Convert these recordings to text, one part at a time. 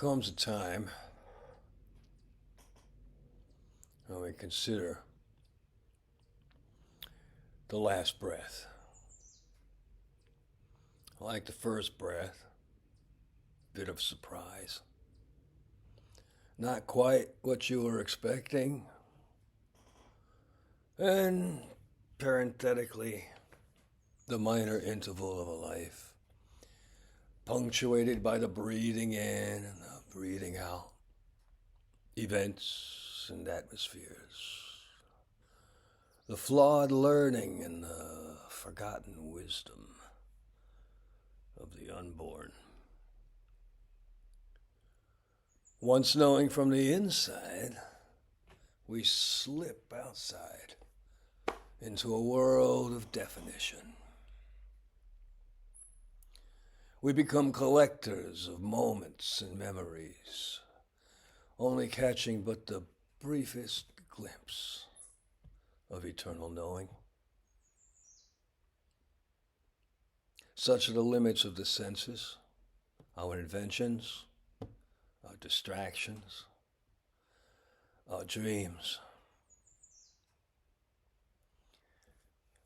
comes a time when we consider the last breath. Like the first breath, bit of surprise. Not quite what you were expecting. And parenthetically, the minor interval of a life, punctuated by the breathing in and the breathing out, events and atmospheres, the flawed learning and the forgotten wisdom of the unborn. Once knowing from the inside, we slip outside into a world of definition. We become collectors of moments and memories, only catching but the briefest glimpse of eternal knowing. Such are the limits of the senses, our inventions, our distractions, our dreams.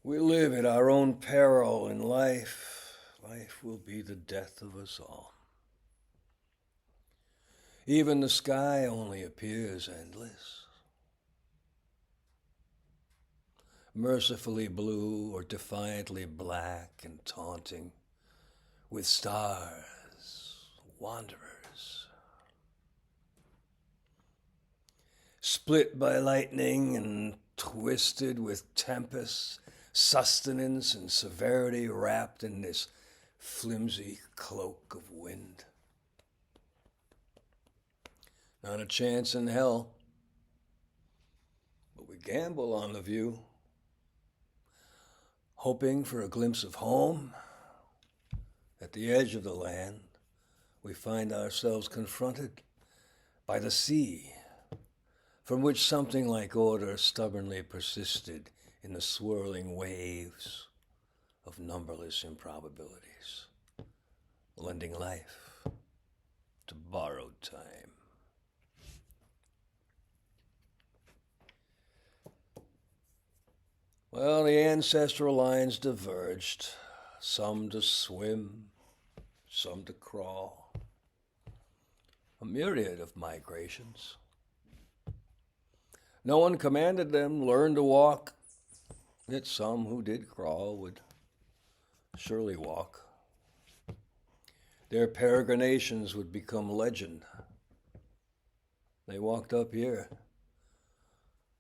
We live at our own peril in life. Life will be the death of us all. Even the sky only appears endless, mercifully blue or defiantly black and taunting, with stars, wanderers. Split by lightning and twisted with tempests, sustenance and severity wrapped in this flimsy cloak of wind. Not a chance in hell, but we gamble on the view, hoping for a glimpse of home. At the edge of the land, we find ourselves confronted by the sea, from which something like order stubbornly persisted in the swirling waves of numberless improbabilities, lending life to borrowed time. Well, the ancestral lines diverged, some to swim, some to crawl, a myriad of migrations. No one commanded them learn to walk, yet some who did crawl would surely walk. Their peregrinations would become legend. They walked up here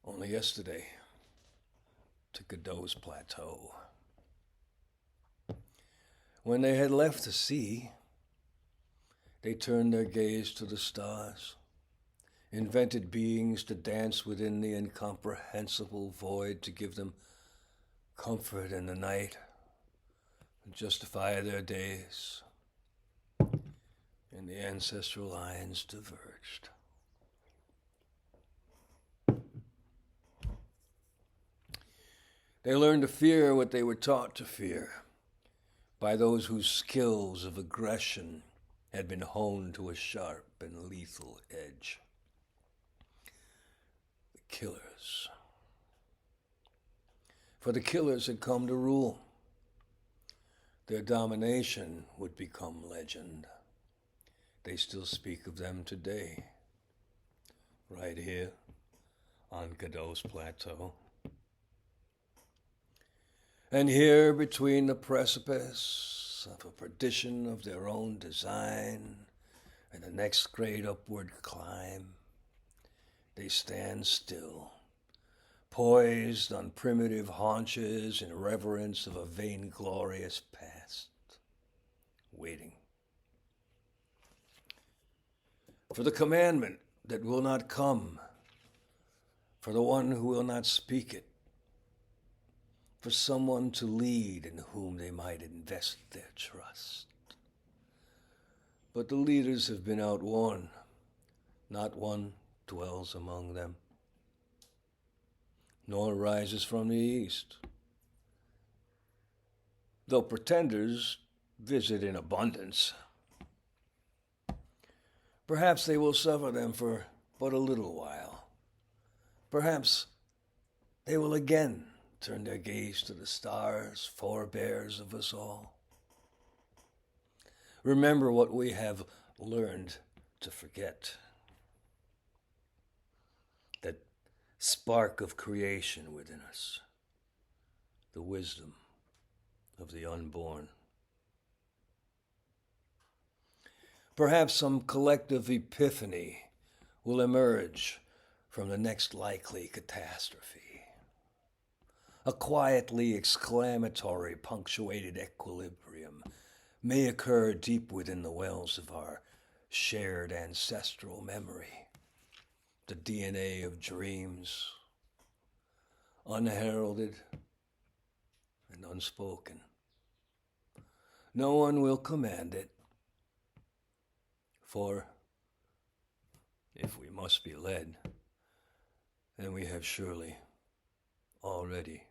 only yesterday to Godot's Plateau. When they had left the sea, they turned their gaze to the stars, invented beings to dance within the incomprehensible void to give them comfort in the night and justify their days. And the ancestral lines diverged. They learned to fear what they were taught to fear by those whose skills of aggression had been honed to a sharp and lethal edge. The killers. For the killers had come to rule. Their domination would become legend. They still speak of them today, right here on Godot's Plateau. And here, between the precipice of a perdition of their own design and the next great upward climb, they stand still, poised on primitive haunches in reverence of a vainglorious past, waiting for the commandment that will not come, for the one who will not speak it, for someone to lead in whom they might invest their trust. But the leaders have been outworn. Not one dwells among them, nor rises from the east. Though pretenders visit in abundance, Perhaps they will suffer them for but a little while. Perhaps they will again turn their gaze to the stars, forebears of us all. Remember what we have learned to forget. That spark of creation within us, the wisdom of the unborn. Perhaps some collective epiphany will emerge from the next likely catastrophe. A quietly exclamatory, punctuated equilibrium may occur deep within the wells of our shared ancestral memory, the DNA of dreams, unheralded and unspoken. No one will command it, for if we must be led, then we have surely already